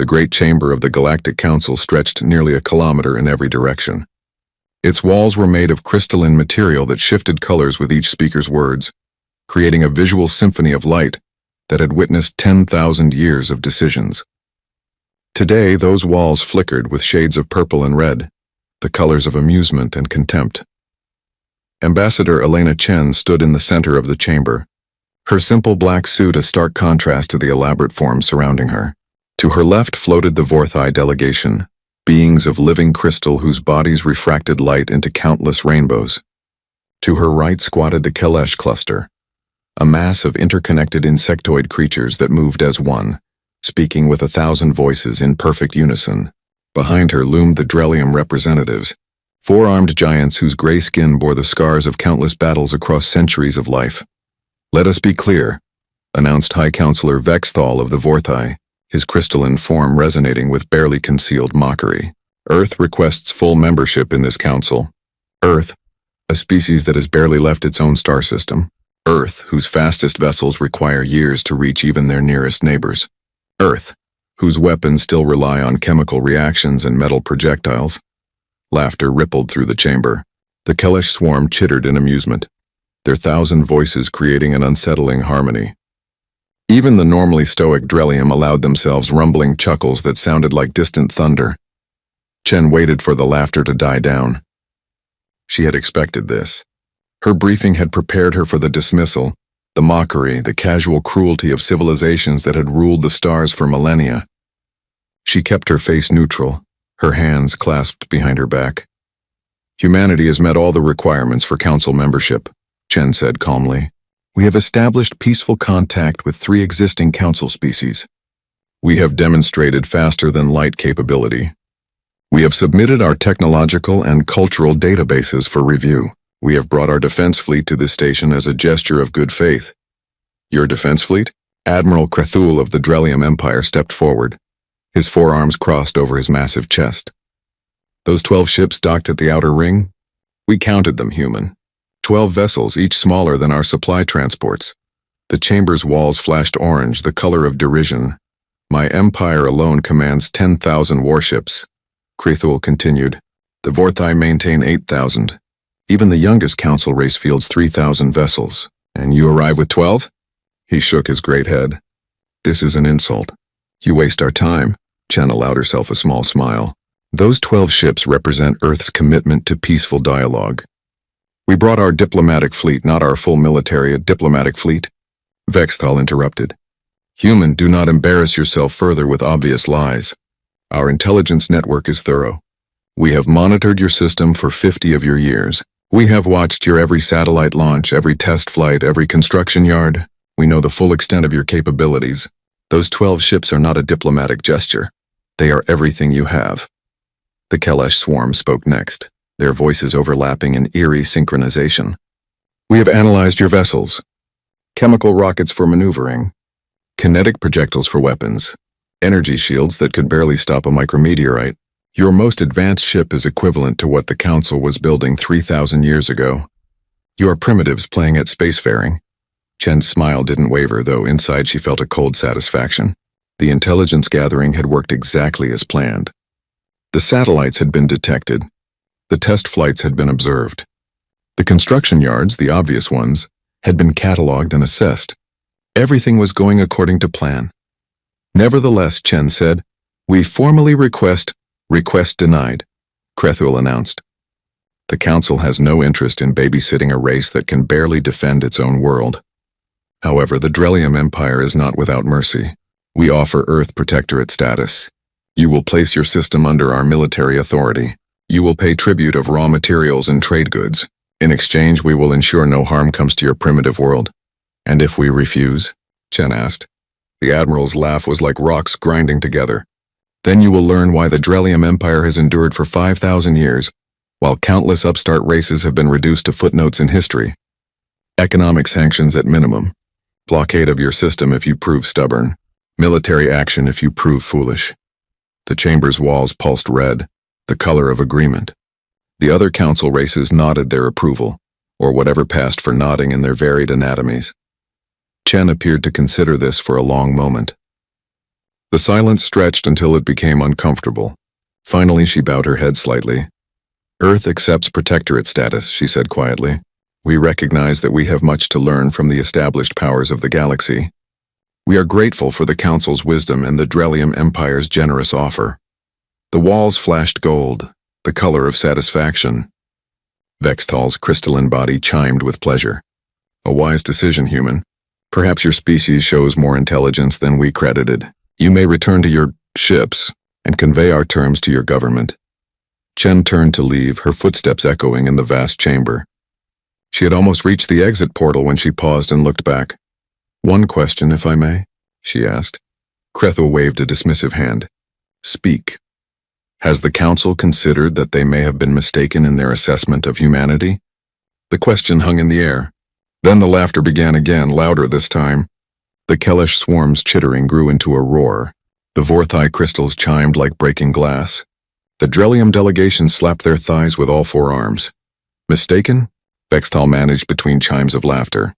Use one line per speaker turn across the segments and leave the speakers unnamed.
The great chamber of the Galactic Council stretched nearly a kilometer in every direction. Its walls were made of crystalline material that shifted colors with each speaker's words, creating a visual symphony of light that had witnessed 10,000 years of decisions. Today, those walls flickered with shades of purple and red, the colors of amusement and contempt. Ambassador Elena Chen stood in the center of the chamber, her simple black suit a stark contrast to the elaborate forms surrounding her. To her left floated the Vorthai delegation, beings of living crystal whose bodies refracted light into countless rainbows. To her right squatted the Kelesh cluster, a mass of interconnected insectoid creatures that moved as one, speaking with 1,000 voices in perfect unison. Behind her loomed the Drelium representatives, four-armed giants whose gray skin bore the scars of countless battles across centuries of life. "Let us be clear," announced High Counselor Vexthal of the Vorthai, his crystalline form resonating with barely concealed mockery. "Earth requests full membership in this council. Earth, a species that has barely left its own star system. Earth, whose fastest vessels require years to reach even their nearest neighbors. Earth, whose weapons still rely on chemical reactions and metal projectiles." Laughter rippled through the chamber. The Kelesh swarm chittered in amusement, their 1,000 voices creating an unsettling harmony. Even the normally stoic Drelium allowed themselves rumbling chuckles that sounded like distant thunder. Chen waited for the laughter to die down. She had expected this. Her briefing had prepared her for the dismissal, the mockery, the casual cruelty of civilizations that had ruled the stars for millennia. She kept her face neutral, her hands clasped behind her back. "Humanity has met all the requirements for council membership," Chen said calmly. "We have established peaceful contact with 3 existing council species. We have demonstrated faster-than-light capability. We have submitted our technological and cultural databases for review. We have brought our defense fleet to this station as a gesture of good faith." "Your defense fleet?" Admiral Krethul of the Drelium Empire stepped forward, his forearms crossed over his massive chest. "Those 12 ships docked at the outer ring? We counted them, human. 12 vessels, each smaller than our supply transports." The chamber's walls flashed orange, the color of derision. "My empire alone commands 10,000 warships," Krethul continued. "The Vorthai maintain 8,000. Even the youngest council race fields 3,000 vessels. And you arrive with 12? He shook his great head. "This is an insult. You waste our time." Chen allowed herself a small smile. "Those 12 ships represent Earth's commitment to peaceful dialogue. We brought our diplomatic fleet, not our full military, a diplomatic fleet." Vexthal interrupted. "Human, do not embarrass yourself further with obvious lies. Our intelligence network is thorough. We have monitored your system for 50 of your years. We have watched your every satellite launch, every test flight, every construction yard. We know the full extent of your capabilities. Those 12 ships are not a diplomatic gesture. They are everything you have." The Kelesh swarm spoke next, their voices overlapping in eerie synchronization. "We have analyzed your vessels. Chemical rockets for maneuvering, kinetic projectiles for weapons, energy shields that could barely stop a micrometeorite. Your most advanced ship is equivalent to what the Council was building 3,000 years ago. You are primitives playing at spacefaring." Chen's smile didn't waver, though inside she felt a cold satisfaction. The intelligence gathering had worked exactly as planned. The satellites had been detected. The test flights had been observed. The construction yards, the obvious ones, had been cataloged and assessed. Everything was going according to plan. "Nevertheless," Chen said, "we formally request denied," Krethul announced. "The Council has no interest in babysitting a race that can barely defend its own world. However, the Drelium Empire is not without mercy. We offer Earth Protectorate status. You will place your system under our military authority. You will pay tribute of raw materials and trade goods. In exchange, we will ensure no harm comes to your primitive world." "And if we refuse?" Chen asked. The Admiral's laugh was like rocks grinding together. "Then you will learn why the Drelium Empire has endured for 5,000 years, while countless upstart races have been reduced to footnotes in history. Economic sanctions at minimum. Blockade of your system if you prove stubborn. Military action if you prove foolish." The chamber's walls pulsed red, the color of agreement. The other council races nodded their approval, or whatever passed for nodding in their varied anatomies. Chen appeared to consider this for a long moment. The silence stretched until it became uncomfortable. Finally, she bowed her head slightly. Earth accepts protectorate status, she said quietly. We recognize that we have much to learn from the established powers of the galaxy. We are grateful for the Council's wisdom and the Drelium Empire's generous offer. The walls flashed gold, the color of satisfaction. Vextal's crystalline body chimed with pleasure. A wise decision, human. Perhaps your species shows more intelligence than we credited. You may return to your ships and convey our terms to your government. Chen turned to leave, her footsteps echoing in the vast chamber. She had almost reached the exit portal when she paused and looked back. One question, if I may, she asked. Krethel waved a dismissive hand. Speak. Has the Council considered that they may have been mistaken in their assessment of humanity? The question hung in the air. Then the laughter began again, louder this time. The Kellish swarm's chittering grew into a roar. The Vorthai crystals chimed like breaking glass. The Drelium delegation slapped their thighs with all four arms. Mistaken? Vextal managed between chimes of laughter.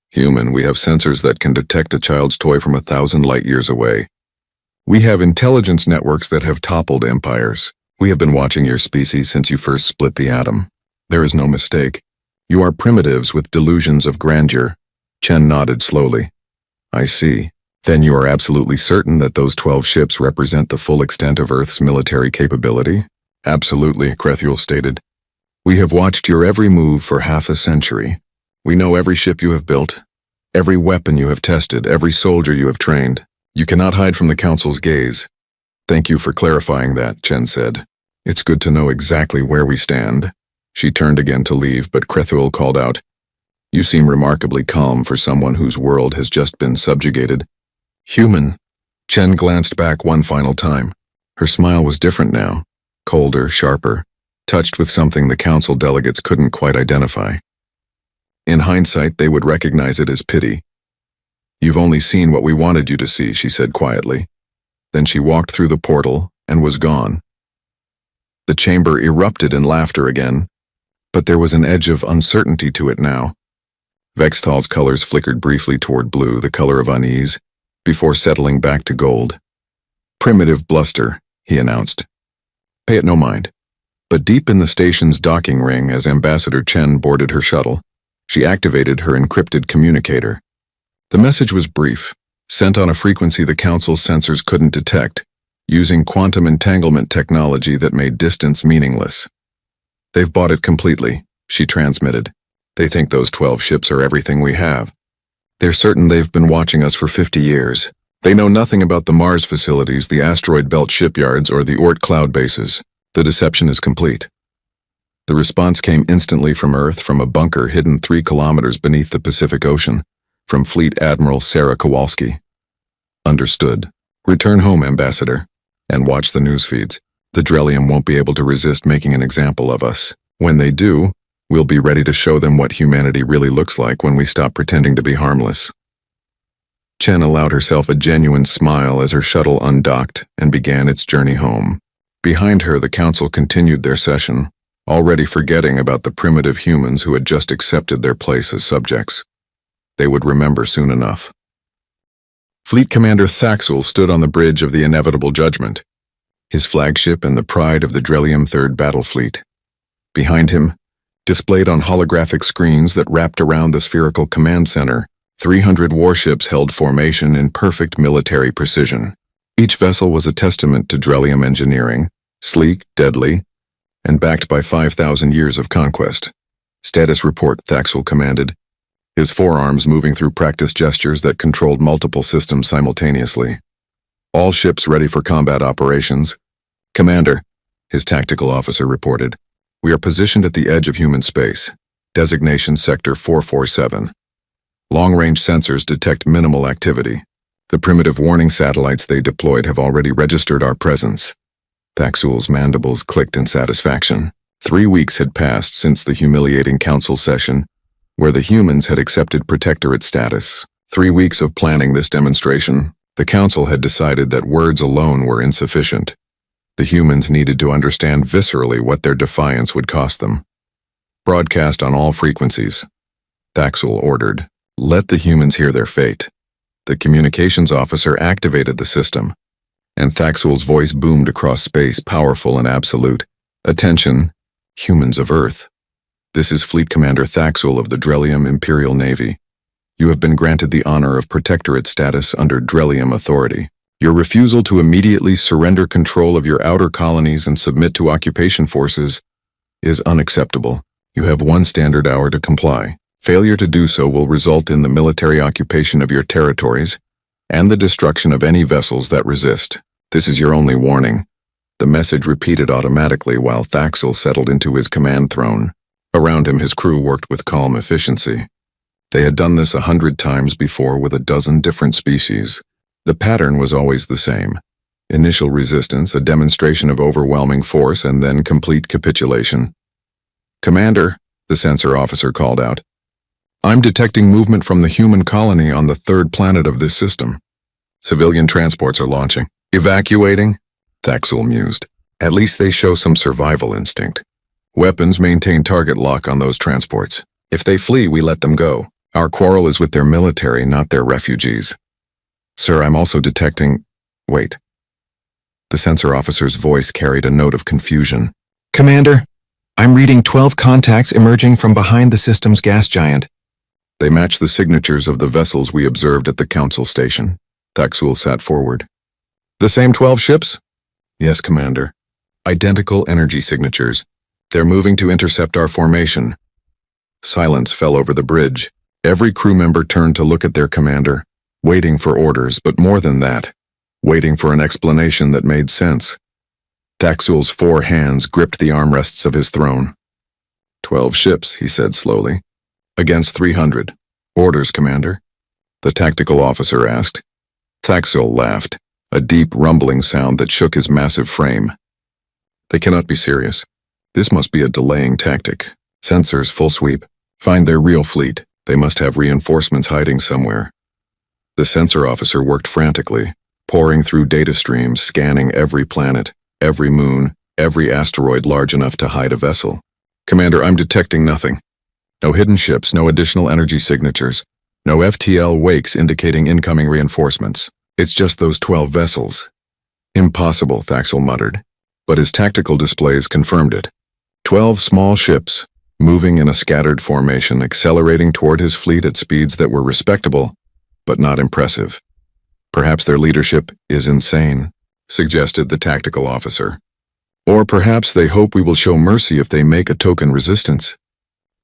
Human, we have sensors that can detect a child's toy from 1,000 light-years away. We have intelligence networks that have toppled empires. We have been watching your species since you first split the atom. There is no mistake. You are primitives with delusions of grandeur. Chen nodded slowly. I see. Then you are absolutely certain that those 12 ships represent the full extent of Earth's military capability? Absolutely, Krethul stated. We have watched your every move for half a century. We know every ship you have built, every weapon you have tested, every soldier you have trained. You cannot hide from the Council's gaze. Thank you for clarifying that, Chen said. It's good to know exactly where we stand. She turned again to leave, but Krethul called out, You seem remarkably calm for someone whose world has just been subjugated. Human. Chen glanced back one final time. Her smile was different now, colder, sharper, touched with something the Council delegates couldn't quite identify. In hindsight, they would recognize it as pity. You've only seen what we wanted you to see, she said quietly. Then she walked through the portal and was gone. The chamber erupted in laughter again, but there was an edge of uncertainty to it now. Vextal's colors flickered briefly toward blue, the color of unease, before settling back to gold. Primitive bluster, he announced. Pay it no mind. But deep in the station's docking ring, as Ambassador Chen boarded her shuttle, she activated her encrypted communicator. The message was brief, sent on a frequency the Council's sensors couldn't detect, using quantum entanglement technology that made distance meaningless. They've bought it completely, she transmitted. They think those 12 ships are everything we have. They're certain they've been watching us for 50 years. They know nothing about the Mars facilities, the asteroid belt shipyards, or the Oort cloud bases. The deception is complete. The response came instantly from Earth, from a bunker hidden 3 kilometers beneath the Pacific Ocean, from Fleet Admiral Sarah Kowalski. Understood. Return home, Ambassador, and watch the news feeds. The Drelium won't be able to resist making an example of us. When they do, we'll be ready to show them what humanity really looks like when we stop pretending to be harmless. Chen allowed herself a genuine smile as her shuttle undocked and began its journey home. Behind her, the Council continued their session, already forgetting about the primitive humans who had just accepted their place as subjects. They would remember soon enough. Fleet Commander Thaxul stood on the bridge of the inevitable judgment, his flagship and the pride of the Drelium 3rd Battle Fleet. Behind him, displayed on holographic screens that wrapped around the spherical command center, 300 warships held formation in perfect military precision. Each vessel was a testament to Drelium engineering, sleek, deadly, and backed by 5,000 years of conquest. Status report, Thaxul commanded, his forearms moving through practice gestures that controlled multiple systems simultaneously. All ships ready for combat operations. Commander, his tactical officer reported, we are positioned at the edge of human space. Designation Sector 447. Long-range sensors detect minimal activity. The primitive warning satellites they deployed have already registered our presence. Thaxul's mandibles clicked in satisfaction. 3 weeks had passed since the humiliating council session, where the humans had accepted protectorate status. 3 weeks of planning this demonstration, the council had decided that words alone were insufficient. The humans needed to understand viscerally what their defiance would cost them. Broadcast on all frequencies. Thaxul ordered, let the humans hear their fate. The communications officer activated the system, and Thaxul's voice boomed across space, powerful and absolute. "Attention, humans of Earth. This is Fleet Commander Thaxul of the Drelium Imperial Navy. You have been granted the honor of protectorate status under Drelium authority. Your refusal to immediately surrender control of your outer colonies and submit to occupation forces is unacceptable. You have 1 standard hour to comply. Failure to do so will result in the military occupation of your territories and the destruction of any vessels that resist. This is your only warning." The message repeated automatically while Thaxul settled into his command throne. Around him, his crew worked with calm efficiency. They had done this 100 times before with a dozen different species. The pattern was always the same. Initial resistance, a demonstration of overwhelming force, and then complete capitulation. "Commander," the sensor officer called out, "I'm detecting movement from the human colony on the 3rd planet of this system. Civilian transports are launching." "Evacuating?" Thaxul mused. "At least they show some survival instinct. Weapons maintain target lock on those transports. If they flee, we let them go. Our quarrel is with their military, not their refugees." "Sir, I'm also detecting—" "Wait." The sensor officer's voice carried a note of confusion. "Commander, I'm reading 12 contacts emerging from behind the system's gas giant." "They match the signatures of the vessels we observed at the council station." Thaxul sat forward. "The same 12 ships?" "Yes, Commander. Identical energy signatures. They're moving to intercept our formation." Silence fell over the bridge. Every crew member turned to look at their commander, waiting for orders, but more than that, waiting for an explanation that made sense. Thaxul's 4 hands gripped the armrests of his throne. 12 ships, he said slowly. "Against 300. Orders, Commander?" the tactical officer asked. Thaxul laughed, a deep rumbling sound that shook his massive frame. "They cannot be serious. This must be a delaying tactic. Sensors full sweep. Find their real fleet. They must have reinforcements hiding somewhere." The sensor officer worked frantically, pouring through data streams, scanning every planet, every moon, every asteroid large enough to hide a vessel. "Commander, I'm detecting nothing. No hidden ships, no additional energy signatures, no FTL wakes indicating incoming reinforcements. It's just those 12 vessels." "Impossible," Thaxul muttered, but his tactical displays confirmed it. 12 small ships, moving in a scattered formation, accelerating toward his fleet at speeds that were respectable, but not impressive. "Perhaps their leadership is insane," suggested the tactical officer. "Or perhaps they hope we will show mercy if they make a token resistance."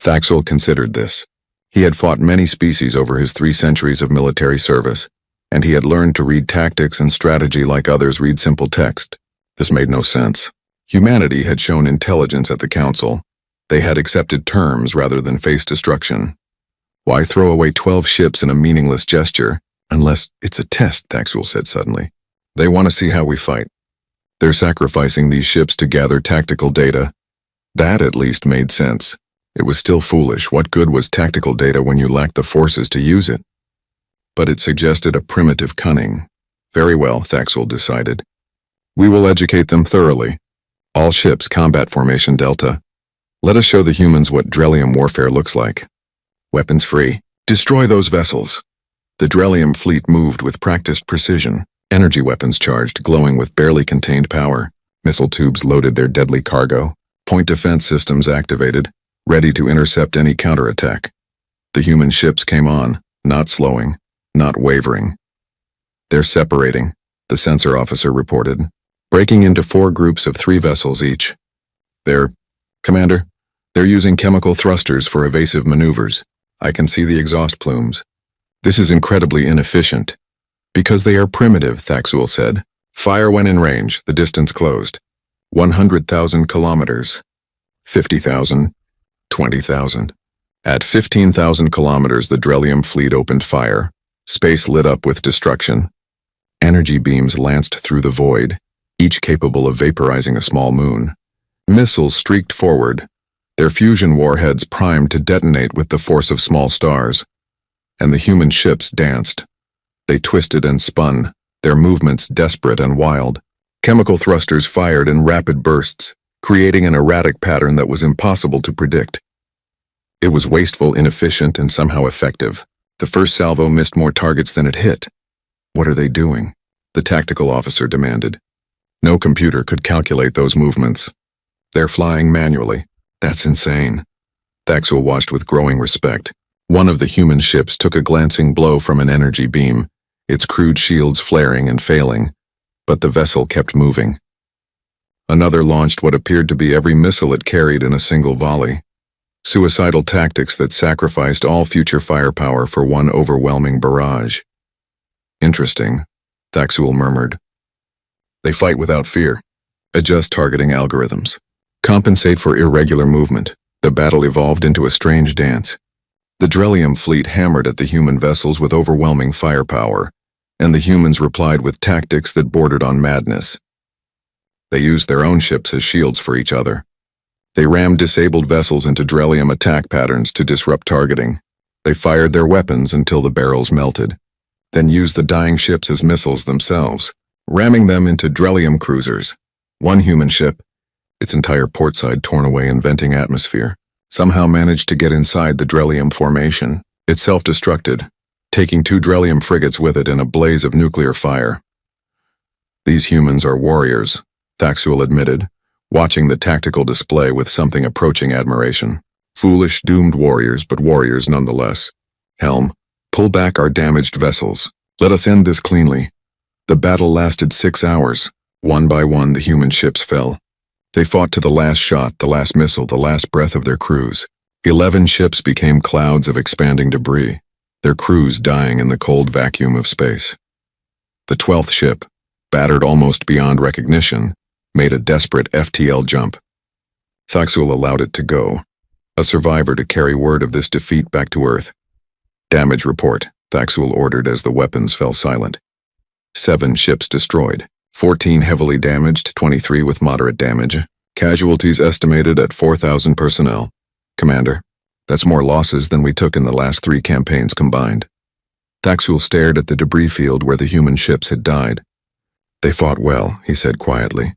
Thaxul considered this. He had fought many species over his 3 centuries of military service, and he had learned to read tactics and strategy like others read simple text. This made no sense. Humanity had shown intelligence at the council. They had accepted terms rather than face destruction. Why throw away 12 ships in a meaningless gesture? Unless it's a test, Thaxul said suddenly. They want to see how we fight. They're sacrificing these ships to gather tactical data. That at least made sense. It was still foolish. What good was tactical data when you lacked the forces to use it? But it suggested a primitive cunning. Very well, Thaxul decided. We will educate them thoroughly. All ships, combat formation Delta. Let us show the humans what Drelium warfare looks like. Weapons free. Destroy those vessels. The Drelium fleet moved with practiced precision. Energy weapons charged, glowing with barely contained power. Missile tubes loaded their deadly cargo. Point defense systems activated, ready to intercept any counterattack. The human ships came on, not slowing, not wavering. They're separating, the sensor officer reported, breaking into 4 groups of 3 vessels each. Commander, they're using chemical thrusters for evasive maneuvers. I can see the exhaust plumes. This is incredibly inefficient. Because they are primitive, Thaxul said. Fire when in range, the distance closed. 100,000 kilometers. 50,000. 20,000. At 15,000 kilometers, the Drelium fleet opened fire. Space lit up with destruction. Energy beams lanced through the void, each capable of vaporizing a small moon. Missiles streaked forward, their fusion warheads primed to detonate with the force of small stars. And the human ships danced. They twisted and spun, their movements desperate and wild. Chemical thrusters fired in rapid bursts, creating an erratic pattern that was impossible to predict. It was wasteful, inefficient, and somehow effective. The first salvo missed more targets than it hit. What are they doing? the tactical officer demanded. No computer could calculate those movements. They're flying manually. That's insane. Thaxul watched with growing respect. One of the human ships took a glancing blow from an energy beam, its crude shields flaring and failing, but the vessel kept moving. Another launched what appeared to be every missile it carried in a single volley. Suicidal tactics that sacrificed all future firepower for one overwhelming barrage. Interesting, Thaxul murmured. They fight without fear. Adjust targeting algorithms. Compensate for irregular movement. The battle evolved into a strange dance. The Drelium fleet hammered at the human vessels with overwhelming firepower, and the humans replied with tactics that bordered on madness. They used their own ships as shields for each other. They rammed disabled vessels into Drelium attack patterns to disrupt targeting. They fired their weapons until the barrels melted, then used the dying ships as missiles themselves, ramming them into Drelium cruisers. One human ship, its entire port side torn away in venting atmosphere, somehow managed to get inside the Drelium formation. It self-destructed, taking 2 Drelium frigates with it in a blaze of nuclear fire. These humans are warriors, Thaxul admitted, watching the tactical display with something approaching admiration. Foolish, doomed warriors, but warriors nonetheless. Helm, pull back our damaged vessels. Let us end this cleanly. The battle lasted 6 hours. One by one, the human ships fell. They fought to the last shot, the last missile, the last breath of their crews. 11 ships became clouds of expanding debris, their crews dying in the cold vacuum of space. The 12th ship, battered almost beyond recognition, made a desperate FTL jump. Thaxul allowed it to go, a survivor to carry word of this defeat back to Earth. Damage report, Thaxul ordered as the weapons fell silent. 7 ships destroyed, 14 heavily damaged, 23 with moderate damage. Casualties estimated at 4,000 personnel. Commander, that's more losses than we took in the last 3 campaigns combined. Thaxul stared at the debris field where the human ships had died. They fought well, he said quietly.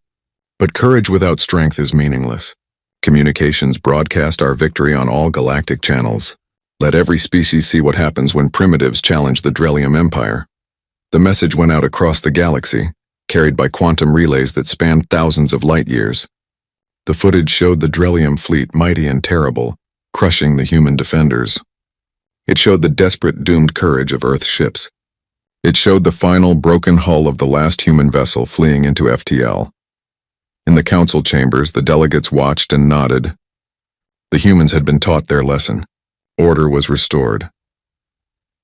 But courage without strength is meaningless. Communications broadcast our victory on all galactic channels. Let every species see what happens when primitives challenge the Drelium Empire. The message went out across the galaxy, carried by quantum relays that spanned thousands of light years. The footage showed the Drelium fleet mighty and terrible, crushing the human defenders. It showed the desperate, doomed courage of Earth's ships. It showed the final, broken hull of the last human vessel fleeing into FTL. In the council chambers, the delegates watched and nodded. The humans had been taught their lesson. Order was restored.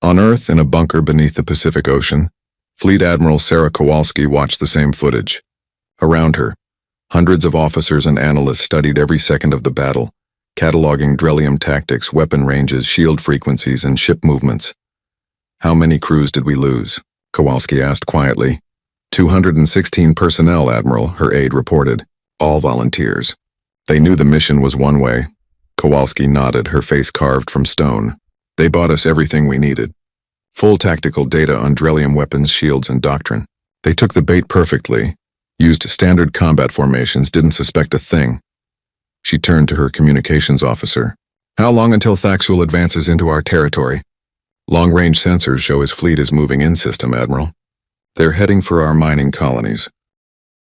On Earth, in a bunker beneath the Pacific Ocean, Fleet Admiral Sarah Kowalski watched the same footage. Around her, hundreds of officers and analysts studied every second of the battle, cataloging Drelium tactics, weapon ranges, shield frequencies, and ship movements. How many crews did we lose? Kowalski asked quietly. 216 personnel, Admiral, her aide reported. All volunteers. They knew the mission was one way. Kowalski nodded, her face carved from stone. They bought us everything we needed. Full tactical data on Drelium weapons, shields, and doctrine. They took the bait perfectly, used standard combat formations, didn't suspect a thing. She turned to her communications officer. How long until Thaxul advances into our territory? Long-range sensors show his fleet is moving in system, Admiral. They're heading for our mining colonies.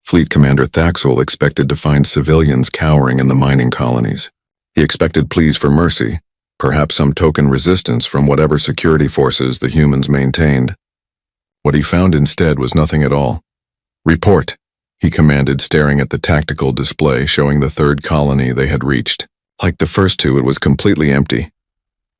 Fleet Commander Thaxul expected to find civilians cowering in the mining colonies. He expected pleas for mercy, perhaps some token resistance from whatever security forces the humans maintained. What he found instead was nothing at all. Report, he commanded, staring at the tactical display showing the 3rd colony they had reached. Like the first 2, it was completely empty.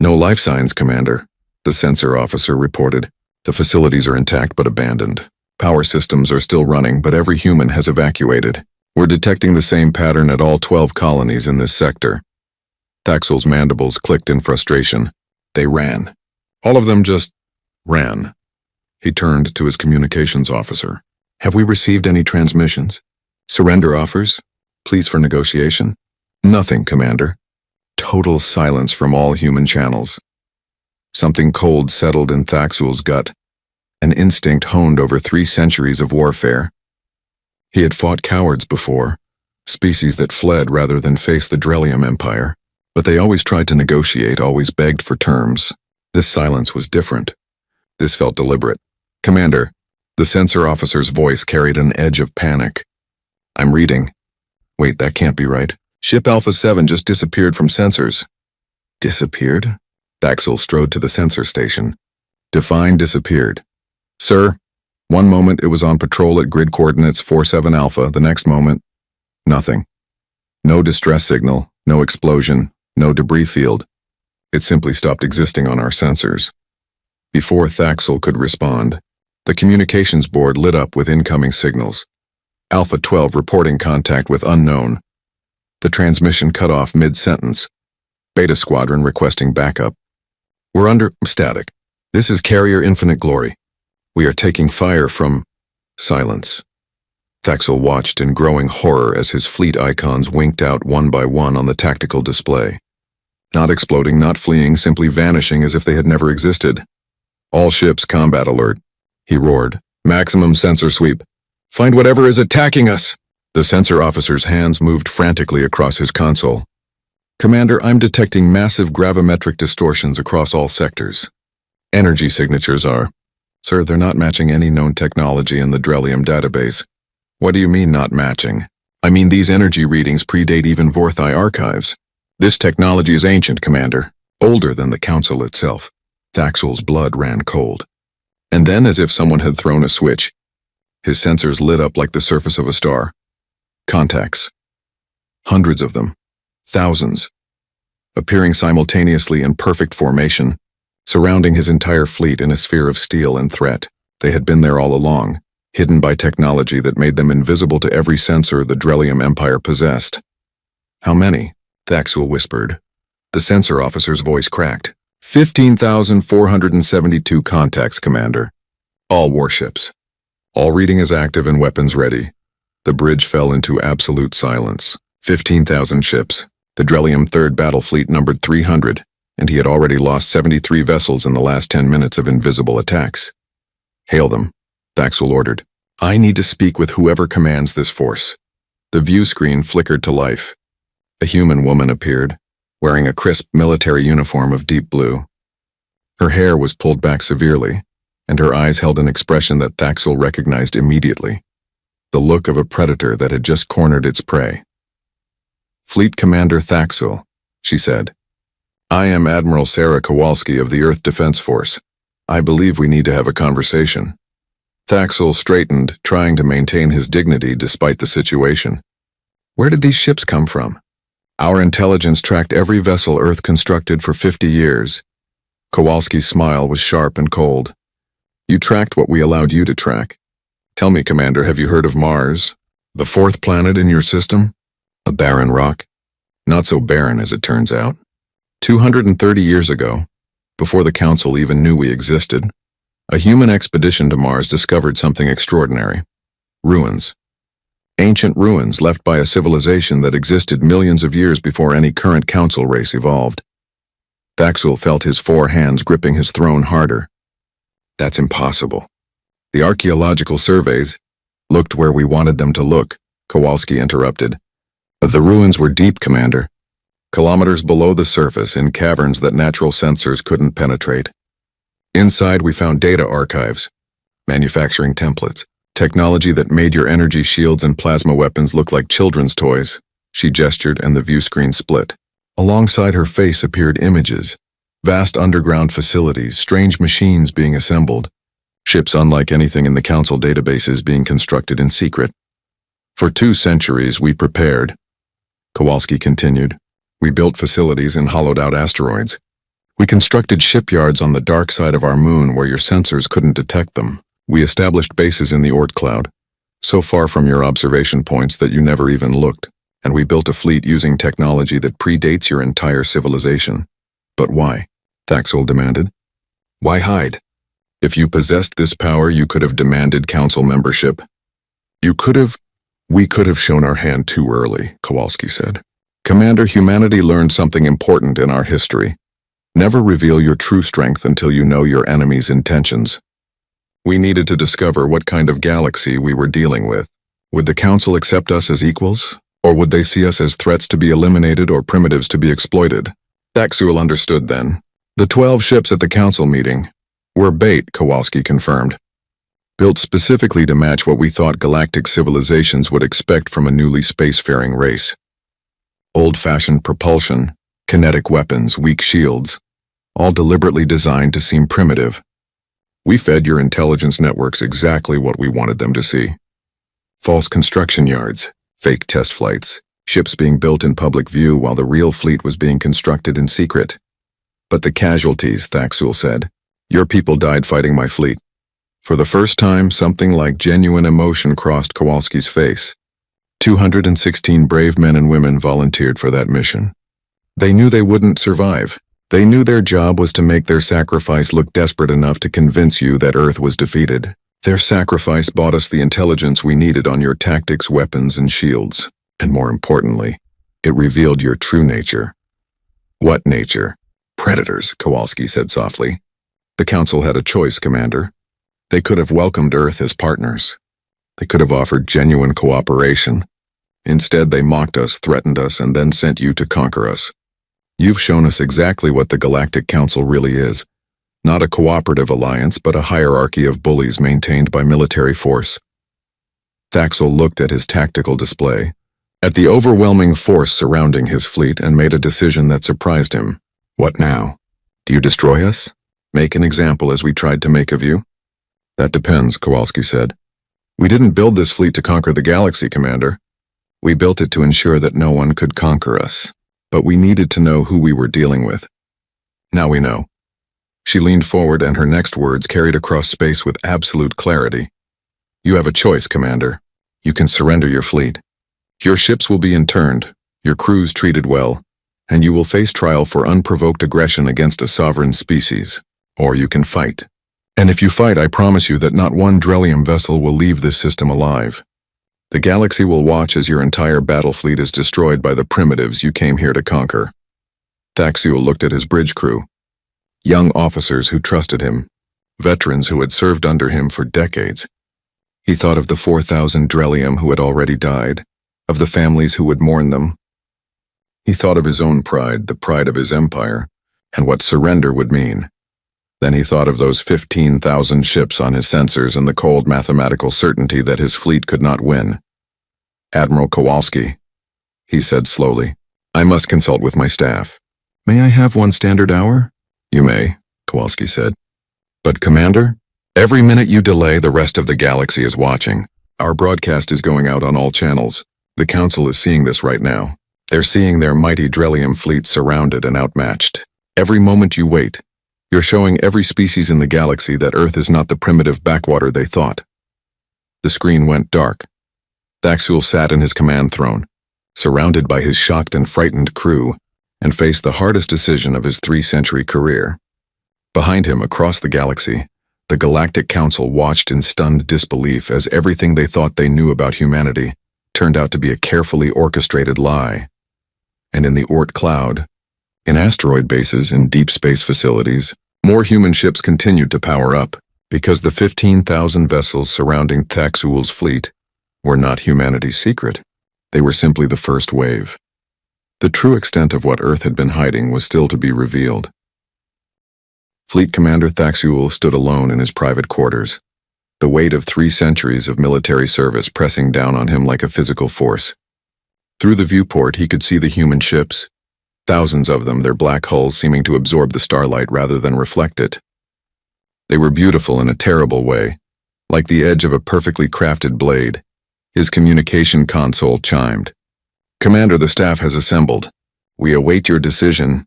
No life signs, Commander, the sensor officer reported. The facilities are intact but abandoned. Power systems are still running, but every human has evacuated. We're detecting the same pattern at all 12 colonies in this sector. Thaxul's mandibles clicked in frustration. They ran. All of them just ran. He turned to his communications officer. Have we received any transmissions? Surrender offers? Pleas for negotiation? Nothing, Commander. Total silence from all human channels. Something cold settled in Thaxul's gut. An instinct honed over 3 centuries of warfare. He had fought cowards before, species that fled rather than face the Drelium Empire, but they always tried to negotiate, always begged for terms. This silence was different. This felt deliberate. Commander, The sensor officer's voice carried an edge of panic. I'm reading. Wait, that can't be right. Ship Alpha 7 just disappeared from sensors. Disappeared? Thaxel strode to the sensor station. Define disappeared. Sir, one moment it was on patrol at grid coordinates 47 Alpha, the next moment, nothing. No distress signal, no explosion, no debris field. It simply stopped existing on our sensors. Before Thaxel could respond, the communications board lit up with incoming signals. Alpha 12 reporting contact with unknown. The transmission cut off mid-sentence. Beta Squadron requesting backup. We're under static. This is Carrier Infinite Glory. We are taking fire from silence. Thaxel watched in growing horror as his fleet icons winked out one by one on the tactical display. Not exploding, not fleeing, simply vanishing as if they had never existed. All ships combat alert, he roared. Maximum sensor sweep. Find whatever is attacking us. The sensor officer's hands moved frantically across his console. Commander, I'm detecting massive gravimetric distortions across all sectors. Energy signatures are. Sir, they're not matching any known technology in the Drellium database. What do you mean not matching? I mean these energy readings predate even Vorthai archives. This technology is ancient, Commander. Older than the Council itself. Thaxel's blood ran cold. And then, as if someone had thrown a switch, his sensors lit up like the surface of a star. Contacts. Hundreds of them. Thousands. Appearing simultaneously in perfect formation, surrounding his entire fleet in a sphere of steel and threat. They had been there all along, hidden by technology that made them invisible to every sensor the Drellium Empire possessed. How many? Thaxel whispered. The sensor officer's voice cracked. 15,472 contacts, Commander. All warships. All reading is active and weapons ready. The bridge fell into absolute silence. 15,000 ships. The Drellium Third Battle Fleet numbered 300, and he had already lost 73 vessels in the last 10 minutes of invisible attacks. Hail them, Thaxel ordered. I need to speak with whoever commands this force. The view screen flickered to life. A human woman appeared, wearing a crisp military uniform of deep blue. Her hair was pulled back severely, and her eyes held an expression that Thaxel recognized immediately. The look of a predator that had just cornered its prey. Fleet Commander Thaxel, she said. I am Admiral Sarah Kowalski of the Earth Defense Force. I believe we need to have a conversation. Thaxel straightened, trying to maintain his dignity despite the situation. Where did these ships come from? Our intelligence tracked every vessel Earth constructed for 50 years. Kowalski's smile was sharp and cold. You tracked what we allowed you to track. Tell me, Commander, have you heard of Mars? The fourth planet in your system? A barren rock? Not so barren as it turns out. 230 years ago, before the Council even knew we existed, a human expedition to Mars discovered something extraordinary. Ruins. Ancient ruins left by a civilization that existed millions of years before any current Council race evolved. Thaxel felt his four hands gripping his throne harder. That's impossible. The archaeological surveys looked where we wanted them to look, Kowalski interrupted. The ruins were deep, Commander. Kilometers below the surface in caverns that natural sensors couldn't penetrate. Inside we found data archives, manufacturing templates, technology that made your energy shields and plasma weapons look like children's toys. She gestured and the view screen split. Alongside her face appeared images, vast underground facilities, strange machines being assembled, ships unlike anything in the Council databases being constructed in secret. For 2 centuries we prepared, Kowalski continued. We built facilities in hollowed-out asteroids. We constructed shipyards on the dark side of our moon where your sensors couldn't detect them. We established bases in the Oort cloud, so far from your observation points that you never even looked, and we built a fleet using technology that predates your entire civilization. But why? Thaxel demanded. Why hide? If you possessed this power, you could have demanded Council membership. We could have shown our hand too early, Kowalski said. Commander, humanity learned something important in our history. Never reveal your true strength until you know your enemy's intentions. We needed to discover what kind of galaxy we were dealing with. Would the Council accept us as equals? Or would they see us as threats to be eliminated or primitives to be exploited? Thaxel understood then. The 12 ships at the Council meeting were bait, Kowalski confirmed. built specifically to match what we thought galactic civilizations would expect from a newly spacefaring race. Old-fashioned propulsion, kinetic weapons, weak shields, all deliberately designed to seem primitive. We fed your intelligence networks exactly what we wanted them to see. False construction yards, fake test flights, ships being built in public view while the real fleet was being constructed in secret. But the casualties, Thaxul said. Your people died fighting my fleet. For the first time, something like genuine emotion crossed Kowalski's face. 216 brave men and women volunteered for that mission. They knew they wouldn't survive. They knew their job was to make their sacrifice look desperate enough to convince you that Earth was defeated. Their sacrifice bought us the intelligence we needed on your tactics, weapons, and shields. And more importantly, it revealed your true nature. What nature? Predators, Kowalski said softly. The Council had a choice, Commander. They could have welcomed Earth as partners. They could have offered genuine cooperation. Instead, they mocked us, threatened us, and then sent you to conquer us. You've shown us exactly what the Galactic Council really is. Not a cooperative alliance, but a hierarchy of bullies maintained by military force. Thaxul looked at his tactical display, at the overwhelming force surrounding his fleet, and made a decision that surprised him. What now? Do you destroy us? Make an example as we tried to make of you? That depends, Kowalski said. We didn't build this fleet to conquer the galaxy, Commander. We built it to ensure that no one could conquer us. But we needed to know who we were dealing with. Now we know. She leaned forward, and her next words carried across space with absolute clarity. You have a choice, Commander. You can surrender your fleet. Your ships will be interned, your crews treated well, and you will face trial for unprovoked aggression against a sovereign species. Or you can fight. And if you fight, I promise you that not one Drellium vessel will leave this system alive. The galaxy will watch as your entire battle fleet is destroyed by the primitives you came here to conquer. Thaxul looked at his bridge crew. Young officers who trusted him, veterans who had served under him for decades. He thought of the 4,000 Drellium who had already died, of the families who would mourn them. He thought of his own pride, the pride of his empire, and what surrender would mean. Then he thought of those 15,000 ships on his sensors and the cold mathematical certainty that his fleet could not win. Admiral Kowalski, he said slowly, I must consult with my staff. May I have 1 standard hour? You may, Kowalski said. But Commander, every minute you delay, the rest of the galaxy is watching. Our broadcast is going out on all channels. The Council is seeing this right now. They're seeing their mighty Drellium fleet surrounded and outmatched. Every moment you wait, you're showing every species in the galaxy that Earth is not the primitive backwater they thought. The screen went dark. Thaxul sat in his command throne, surrounded by his shocked and frightened crew, and faced the hardest decision of his 3-century career. Behind him, across the galaxy, the Galactic Council watched in stunned disbelief as everything they thought they knew about humanity turned out to be a carefully orchestrated lie. And in the Oort cloud, in asteroid bases, in deep space facilities, more human ships continued to power up, because the 15,000 vessels surrounding Thaxul's fleet were not humanity's secret. They were simply the first wave. The true extent of what Earth had been hiding was still to be revealed. Fleet Commander Thaxul stood alone in his private quarters, the weight of 3 centuries of military service pressing down on him like a physical force. Through the viewport, he could see the human ships, thousands of them, their black hulls seeming to absorb the starlight rather than reflect it. They were beautiful in a terrible way, like the edge of a perfectly crafted blade. His communication console chimed. Commander, the staff has assembled. We await your decision.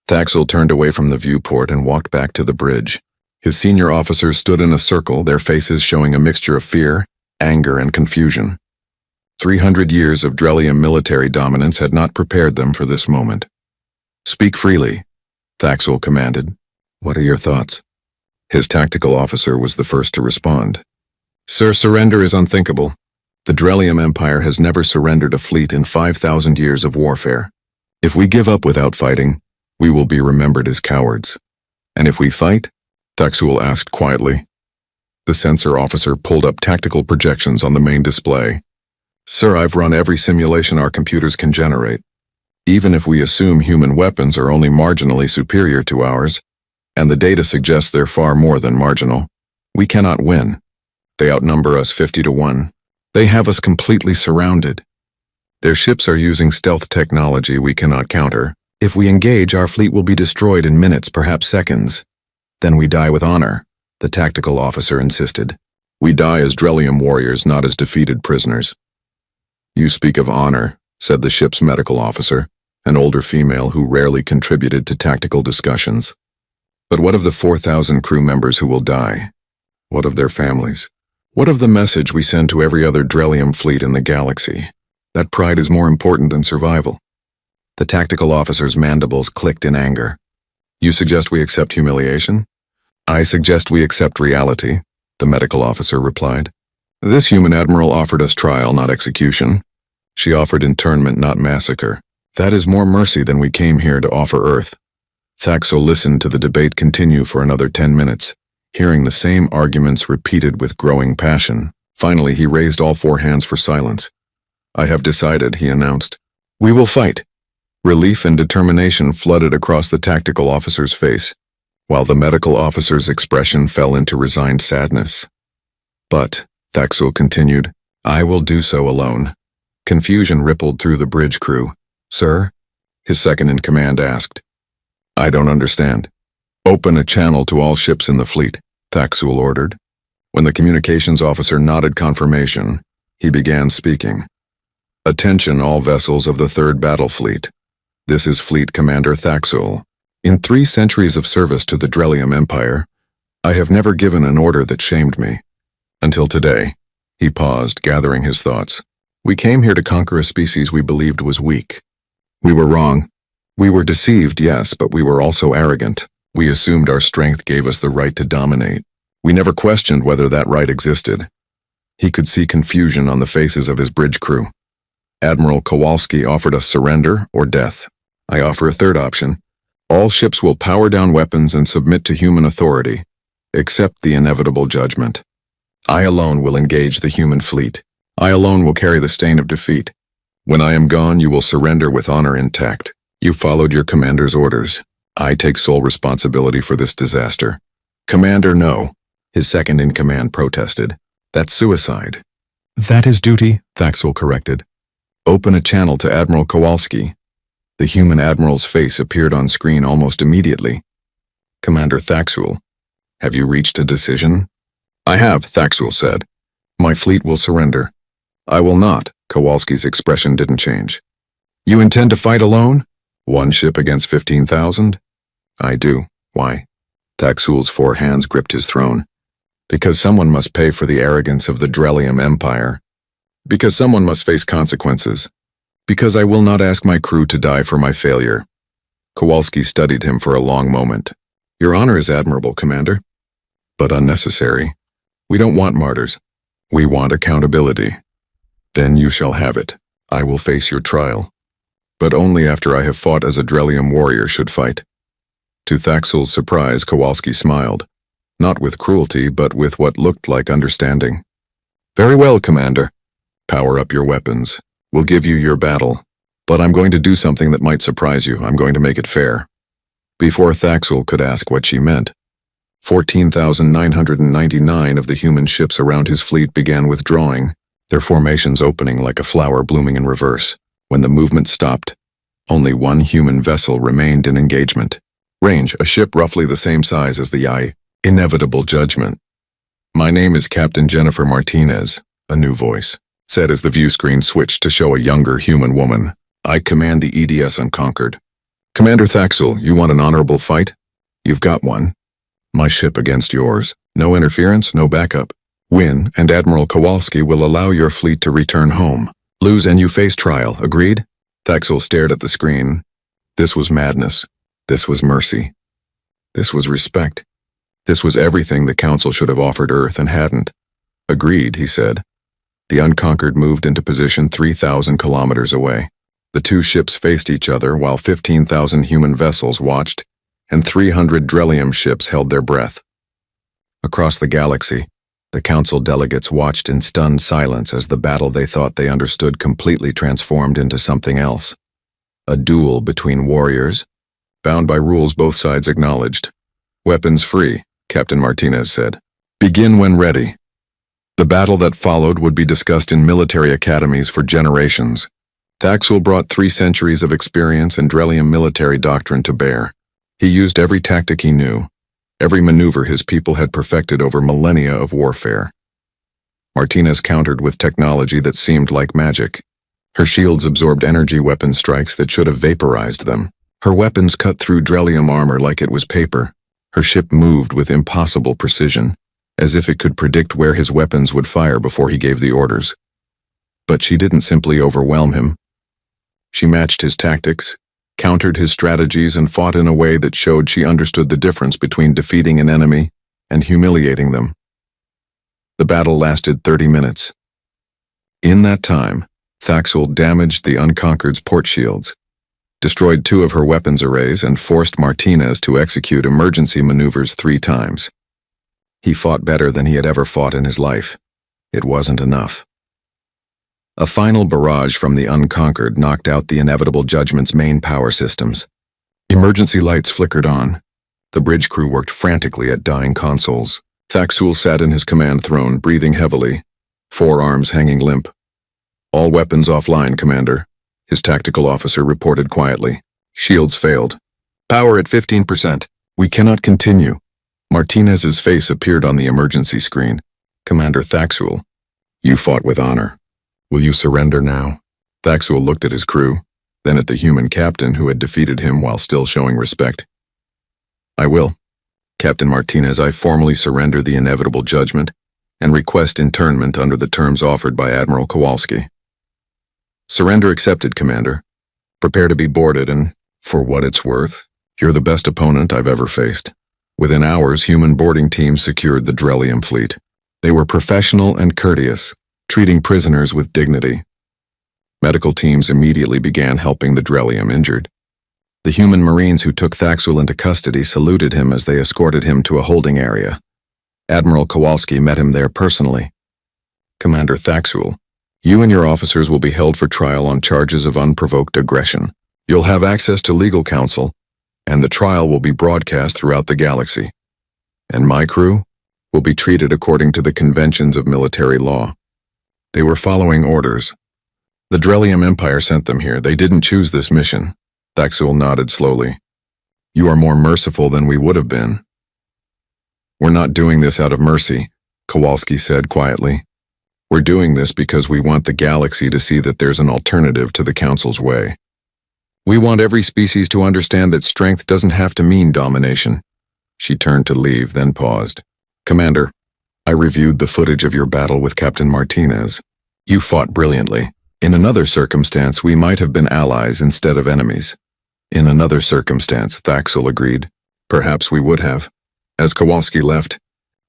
Thaxul turned away from the viewport and walked back to the bridge. His senior officers stood in a circle, their faces showing a mixture of fear, anger, and confusion. 300 years of Drellium military dominance had not prepared them for this moment. Speak freely, Thaxul commanded. What are your thoughts? His tactical officer was the first to respond. Sir, surrender is unthinkable. The Drellium Empire has never surrendered a fleet in 5,000 years of warfare. If we give up without fighting, we will be remembered as cowards. And if we fight? Thaxul asked quietly. The sensor officer pulled up tactical projections on the main display. Sir, I've run every simulation our computers can generate. Even if we assume human weapons are only marginally superior to ours, and the data suggests they're far more than marginal, we cannot win. They outnumber us 50-1. They have us completely surrounded. Their ships are using stealth technology we cannot counter. If we engage, our fleet will be destroyed in minutes, perhaps seconds. Then we die with honor, the tactical officer insisted. We die as Drelium warriors, not as defeated prisoners. You speak of honor, said the ship's medical officer, an older female who rarely contributed to tactical discussions. But what of the 4,000 crew members who will die? What of their families? What of the message we send to every other Drelium fleet in the galaxy? That pride is more important than survival. The tactical officer's mandibles clicked in anger. You suggest we accept humiliation? I suggest we accept reality, the medical officer replied. This human admiral offered us trial, not execution. She offered internment, not massacre. That is more mercy than we came here to offer Earth. Thaxel listened to the debate continue for another 10 minutes, hearing the same arguments repeated with growing passion. Finally, he raised all 4 hands for silence. I have decided, he announced. We will fight. Relief and determination flooded across the tactical officer's face, while the medical officer's expression fell into resigned sadness. But, Thaxel continued, I will do so alone. Confusion rippled through the bridge crew. Sir? His second-in-command asked. I don't understand. Open a channel to all ships in the fleet, Thaxel ordered. When the communications officer nodded confirmation, he began speaking. Attention all vessels of the 3rd Battle Fleet. This is Fleet Commander Thaxel. In 3 centuries of service to the Drelium Empire, I have never given an order that shamed me. Until today. He paused, gathering his thoughts. We came here to conquer a species we believed was weak. We were wrong. We were deceived, yes, but we were also arrogant. We assumed our strength gave us the right to dominate. We never questioned whether that right existed. He could see confusion on the faces of his bridge crew. Admiral Kowalski offered us surrender or death. I offer a third option. All ships will power down weapons and submit to human authority, accept the inevitable judgment. I alone will engage the human fleet. I alone will carry the stain of defeat. When I am gone, you will surrender with honor intact. You followed your commander's orders. I take sole responsibility for this disaster. Commander, no, his second-in-command protested. That's suicide. That is duty, Thaxel corrected. Open a channel to Admiral Kowalski. The human admiral's face appeared on screen almost immediately. Commander Thaxel, have you reached a decision? I have, Thaxel said. My fleet will surrender. I will not, Kowalski's expression didn't change. You intend to fight alone? 1 ship against 15,000? I do. Why? Thaxel's 4 hands gripped his throne. Because someone must pay for the arrogance of the Drelium Empire. Because someone must face consequences. Because I will not ask my crew to die for my failure. Kowalski studied him for a long moment. Your honor is admirable, Commander. But unnecessary. We don't want martyrs. We want accountability. Then you shall have it. I will face your trial. But only after I have fought as a Drelium warrior should fight. To Thaxel's surprise, Kowalski smiled. Not with cruelty, but with what looked like understanding. Very well, Commander. Power up your weapons. We'll give you your battle. But I'm going to do something that might surprise you. I'm going to make it fair. Before Thaxel could ask what she meant, 14,999 of the human ships around his fleet began withdrawing, their formations opening like a flower blooming in reverse. When the movement stopped, only 1 human vessel remained in engagement. Range, a ship roughly the same size as the inevitable judgment. My name is Captain Jennifer Martinez, a new voice said as the view screen switched to show a younger human woman. I command the EDS Unconquered. Commander Thaxel, you want an honorable fight? You've got one. My ship against yours. No interference, no backup. Win, and Admiral Kowalski will allow your fleet to return home. Lose and you face trial, agreed? Thaxel stared at the screen. This was madness. This was mercy. This was respect. This was everything the Council should have offered Earth and hadn't. Agreed, he said. The Unconquered moved into position 3,000 kilometers away. The 2 ships faced each other while 15,000 human vessels watched, and 300 Drelium ships held their breath. Across the galaxy, the Council delegates watched in stunned silence as the battle they thought they understood completely transformed into something else. A duel between warriors, bound by rules both sides acknowledged. Weapons free, Captain Martinez said. Begin when ready. The battle that followed would be discussed in military academies for generations. Thaxul brought 3 centuries of experience and Drelium military doctrine to bear. He used every tactic he knew, every maneuver his people had perfected over millennia of warfare. Martinez countered with technology that seemed like magic. Her shields absorbed energy weapon strikes that should have vaporized them. Her weapons cut through Drelium armor like it was paper. Her ship moved with impossible precision, as if it could predict where his weapons would fire before he gave the orders. But she didn't simply overwhelm him. She matched his tactics, countered his strategies, and fought in a way that showed she understood the difference between defeating an enemy and humiliating them. The battle lasted 30 minutes. In that time, Thaxul damaged the Unconquered's port shields, destroyed 2 of her weapons arrays, and forced Martinez to execute emergency maneuvers 3 times. He fought better than he had ever fought in his life. It wasn't enough. A final barrage from the Unconquered knocked out the Inevitable Judgment's main power systems. Emergency lights flickered on. The bridge crew worked frantically at dying consoles. Thaxul sat in his command throne, breathing heavily, forearms hanging limp. "All weapons offline, Commander," his tactical officer reported quietly. "Shields failed. Power at 15%. We cannot continue." Martinez's face appeared on the emergency screen. "Commander Thaxul, you fought with honor. Will you surrender now?" Thaxul looked at his crew, then at the human captain who had defeated him while still showing respect. "I will. Captain Martinez, I formally surrender the Inevitable Judgment and request internment under the terms offered by Admiral Kowalski." "Surrender accepted, Commander. Prepare to be boarded, and, for what it's worth, you're the best opponent I've ever faced." Within hours, human boarding teams secured the Drelium fleet. They were professional and courteous, treating prisoners with dignity. Medical teams immediately began helping the Drelium injured. The human Marines who took Thaxul into custody saluted him as they escorted him to a holding area. Admiral Kowalski met him there personally. "Commander Thaxul, you and your officers will be held for trial on charges of unprovoked aggression. You'll have access to legal counsel, and the trial will be broadcast throughout the galaxy. And my crew will be treated according to the conventions of military law." They were following orders. The Drelium Empire sent them here. They didn't choose this mission. Thaxul nodded slowly. "You are more merciful than we would have been." "We're not doing this out of mercy," Kowalski said quietly. "We're doing this because we want the galaxy to see that there's an alternative to the Council's way. We want every species to understand that strength doesn't have to mean domination." She turned to leave, then paused. "Commander, I reviewed the footage of your battle with Captain Martinez. You fought brilliantly. In another circumstance, we might have been allies instead of enemies." "In another circumstance," Thaxul agreed. "Perhaps we would have." As Kowalski left,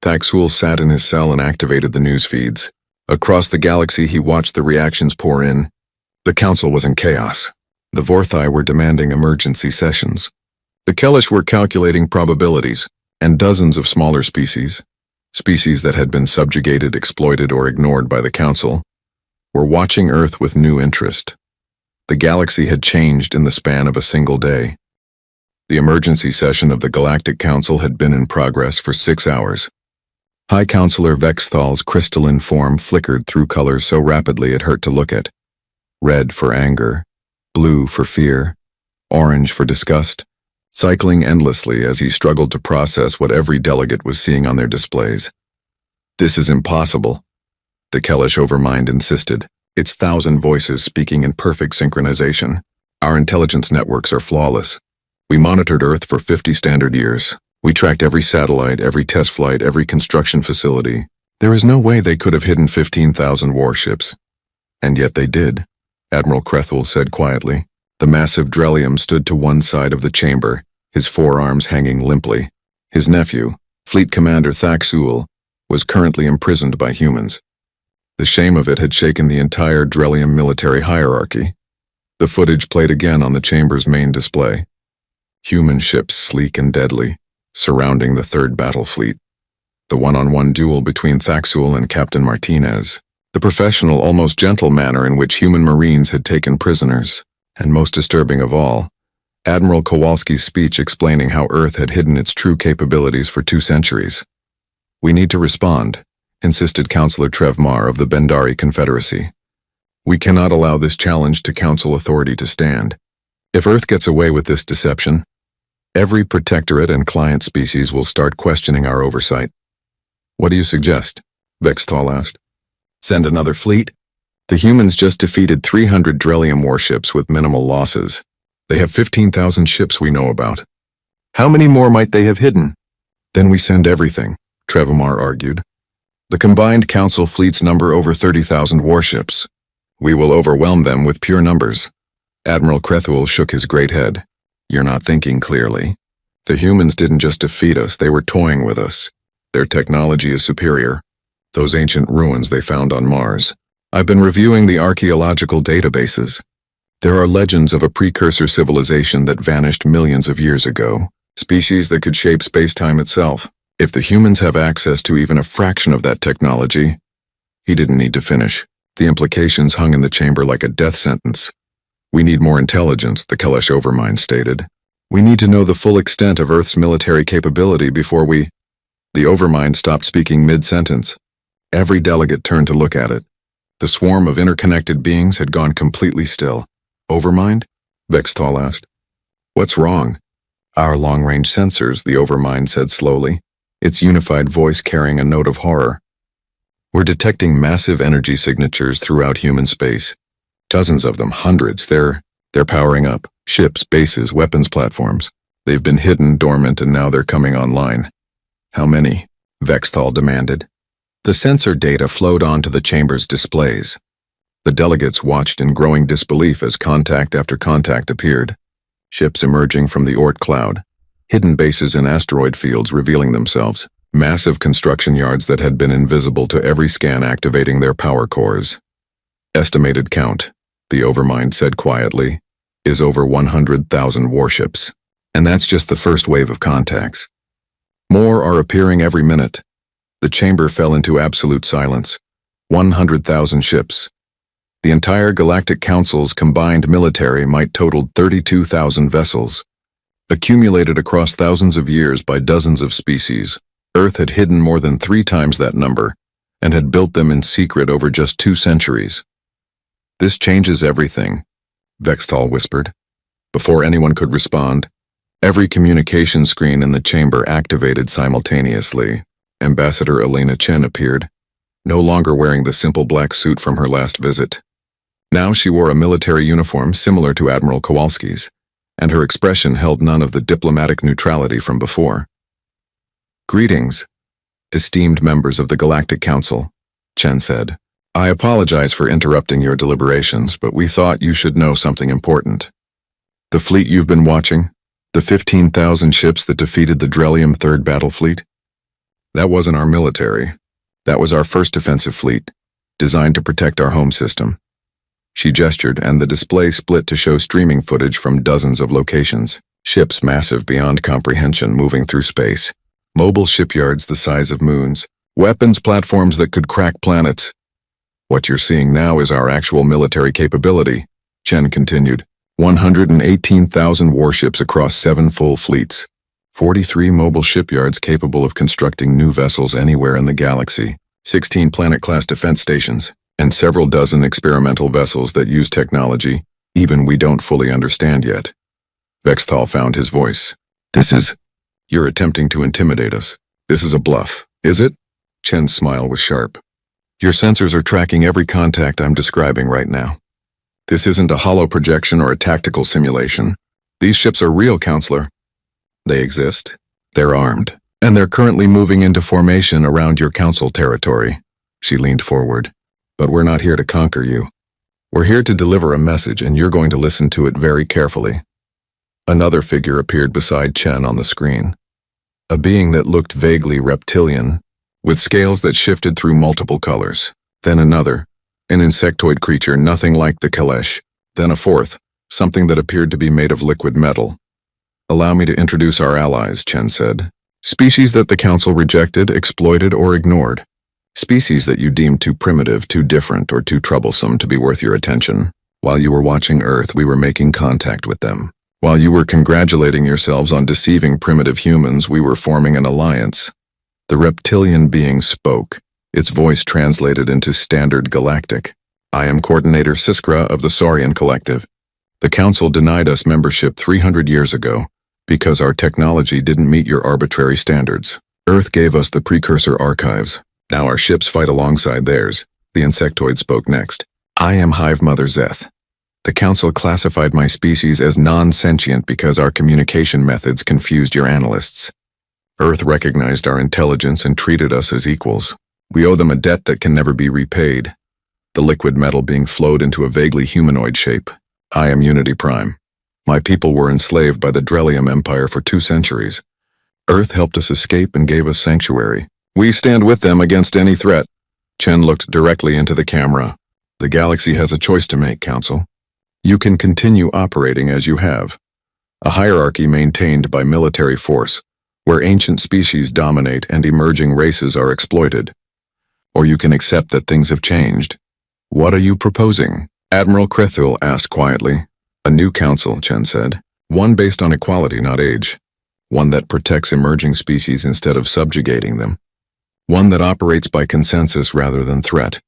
Thaxul sat in his cell and activated the news feeds. Across the galaxy, he watched the reactions pour in. The Council was in chaos. The Vorthai were demanding emergency sessions. The Kellish were calculating probabilities, and dozens of smaller species that had been subjugated, exploited, or ignored by the Council, were watching Earth with new interest. The galaxy had changed in the span of a single day. The emergency session of the Galactic Council had been in progress for 6 hours. High Counselor Vexthal's crystalline form flickered through colors so rapidly it hurt to look at. Red for anger, blue for fear, orange for disgust, cycling endlessly as he struggled to process what every delegate was seeing on their displays. "This is impossible," the Kellish Overmind insisted, its 1,000 voices speaking in perfect synchronization. "Our intelligence networks are flawless. We monitored Earth for 50 standard years. We tracked every satellite, every test flight, every construction facility. There is no way they could have hidden 15,000 warships." "And yet they did," Admiral Krethul said quietly. The massive Drelium stood to one side of the chamber, his forearms hanging limply. His nephew, Fleet Commander Thaxul, was currently imprisoned by humans. The shame of it had shaken the entire Drelium military hierarchy. The footage played again on the chamber's main display. Human ships, sleek and deadly, surrounding the third battle fleet. The one-on-one duel between Thaxul and Captain Martinez. The professional, almost gentle manner in which human Marines had taken prisoners. And most disturbing of all, Admiral Kowalski's speech explaining how Earth had hidden its true capabilities for 2 centuries. "We need to respond, insisted Councillor Trevmar of the Bendari Confederacy. We cannot allow this challenge to Council authority to stand. If Earth gets away with this deception, every protectorate and client species will start questioning our oversight. What do you suggest? Vextal asked. Send another fleet? The humans just defeated 300 Drellium warships with minimal losses. They have 15,000 ships we know about. How many more might they have hidden? Then we send everything, Trevmar argued. The combined Council fleets number over 30,000 warships. We will overwhelm them with pure numbers. Admiral Krethuel shook his great head. You're not thinking clearly. The humans didn't just defeat us, they were toying with us. Their technology is superior. Those ancient ruins they found on Mars. I've been reviewing the archaeological databases. There are legends of a precursor civilization that vanished millions of years ago, species that could shape space-time itself. If the humans have access to even a fraction of that technology, he didn't need to finish. The implications hung in the chamber like a death sentence. We need more intelligence, the Kalesh Overmind stated. We need to know the full extent of Earth's military capability before we... The Overmind stopped speaking mid-sentence. Every delegate turned to look at it. The swarm of interconnected beings had gone completely still. Overmind? Vextal asked. What's wrong? Our long-range sensors, the Overmind said slowly, its unified voice carrying a note of horror. We're detecting massive energy signatures throughout human space. Dozens of them, hundreds. They're powering up. Ships, bases, weapons platforms. They've been hidden, dormant, and now they're coming online. How many? Vextal demanded. The sensor data flowed onto the chamber's displays. The delegates watched in growing disbelief as contact after contact appeared. Ships emerging from the Oort cloud. Hidden bases in asteroid fields revealing themselves. Massive construction yards that had been invisible to every scan activating their power cores. Estimated count, the Overmind said quietly, is over 100,000 warships. And that's just the first wave of contacts. More are appearing every minute. The chamber fell into absolute silence. 100,000 ships. The entire Galactic Council's combined military might total 32,000 vessels. Accumulated across thousands of years by dozens of species, Earth had hidden more than 3 times that number, and had built them in secret over just 2 centuries. This changes everything, Vextal whispered. Before anyone could respond, every communication screen in the chamber activated simultaneously. Ambassador Elena Chen appeared, no longer wearing the simple black suit from her last visit. Now she wore a military uniform similar to Admiral Kowalski's, and her expression held none of the diplomatic neutrality from before. Greetings, esteemed members of the Galactic Council, Chen said. I apologize for interrupting your deliberations, but we thought you should know something important. The fleet you've been watching, the 15,000 ships that defeated the Drellium Third Battle Fleet, that wasn't our military. That was our first defensive fleet, designed to protect our home system. She gestured, and the display split to show streaming footage from dozens of locations. Ships massive beyond comprehension moving through space. Mobile shipyards the size of moons. Weapons platforms that could crack planets. What you're seeing now is our actual military capability, Chen continued. 118,000 warships across 7 full fleets. 43 mobile shipyards capable of constructing new vessels anywhere in the galaxy. 16 planet-class defense stations. And several dozen experimental vessels that use technology even we don't fully understand yet. Vextal found his voice. You're attempting to intimidate us. This is a bluff, is it? Chen's smile was sharp. Your sensors are tracking every contact I'm describing right now. This isn't a hollow projection or a tactical simulation. These ships are real, Counselor. They exist. They're armed. And they're currently moving into formation around your council territory. She leaned forward. But we're not here to conquer you. We're here to deliver a message, and you're going to listen to it very carefully. Another figure appeared beside Chen on the screen. A being that looked vaguely reptilian, with scales that shifted through multiple colors. Then another, an insectoid creature nothing like the Kalesh. Then a fourth, something that appeared to be made of liquid metal. Allow me to introduce our allies, Chen said. Species that the Council rejected, exploited, or ignored. Species that you deemed too primitive, too different, or too troublesome to be worth your attention. While you were watching Earth, we were making contact with them. While you were congratulating yourselves on deceiving primitive humans, we were forming an alliance. The reptilian being spoke. Its voice translated into standard galactic. I am Coordinator Siskra of the Saurian Collective. The Council denied us membership 300 years ago because our technology didn't meet your arbitrary standards. Earth gave us the precursor archives. Now our ships fight alongside theirs. The insectoid spoke next. I am Hive Mother Zeth. The Council classified my species as non-sentient because our communication methods confused your analysts. Earth recognized our intelligence and treated us as equals. We owe them a debt that can never be repaid. The liquid metal being flowed into a vaguely humanoid shape. I am Unity Prime. My people were enslaved by the Drellium Empire for 2 centuries. Earth helped us escape and gave us sanctuary. We stand with them against any threat. Chen looked directly into the camera. The galaxy has a choice to make, Council. You can continue operating as you have. A hierarchy maintained by military force, where ancient species dominate and emerging races are exploited. Or you can accept that things have changed. What are you proposing? Admiral Krethul asked quietly. A new council, Chen said. One based on equality, not age. One that protects emerging species instead of subjugating them. One that operates by consensus rather than threat.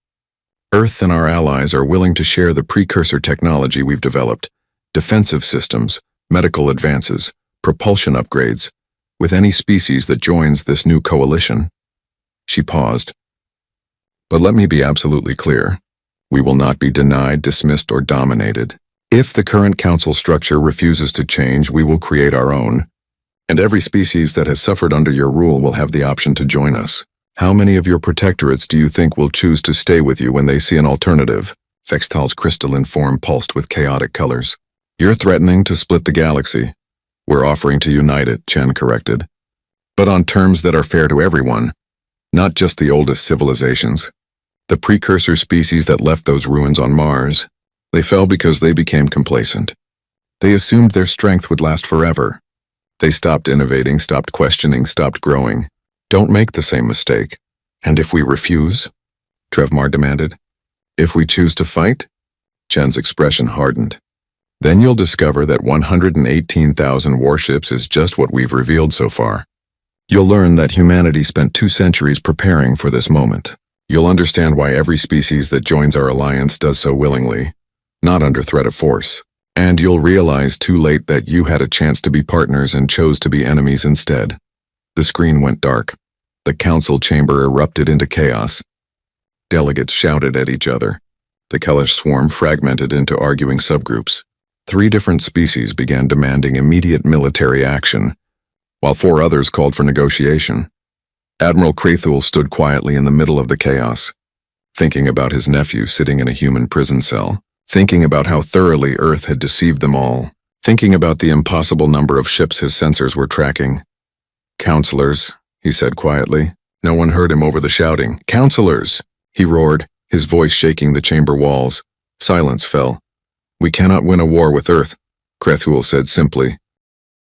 Earth and our allies are willing to share the precursor technology we've developed, defensive systems, medical advances, propulsion upgrades, with any species that joins this new coalition. She paused. But let me be absolutely clear. We will not be denied, dismissed, or dominated. If the current council structure refuses to change, we will create our own. And every species that has suffered under your rule will have the option to join us. How many of your protectorates do you think will choose to stay with you when they see an alternative? Fextal's crystalline form pulsed with chaotic colors. You're threatening to split the galaxy. We're offering to unite it, Chen corrected. But on terms that are fair to everyone, not just the oldest civilizations. The precursor species that left those ruins on Mars. They fell because they became complacent. They assumed their strength would last forever. They stopped innovating, stopped questioning, stopped growing. Don't make the same mistake. And if we refuse? Trevmar demanded. If we choose to fight? Chen's expression hardened. Then you'll discover that 118,000 warships is just what we've revealed so far. You'll learn that humanity spent 2 centuries preparing for this moment. You'll understand why every species that joins our alliance does so willingly, not under threat of force. And you'll realize too late that you had a chance to be partners and chose to be enemies instead. The screen went dark. The council chamber erupted into chaos. Delegates shouted at each other. The Kellish swarm fragmented into arguing subgroups. 3 different species began demanding immediate military action, while 4 others called for negotiation. Admiral Krethul stood quietly in the middle of the chaos, thinking about his nephew sitting in a human prison cell, thinking about how thoroughly Earth had deceived them all, thinking about the impossible number of ships his sensors were tracking. Counselors, he said quietly. No one heard him over the shouting. Counselors, he roared, his voice shaking the chamber walls. Silence fell. We cannot win a war with Earth, Krethul said simply.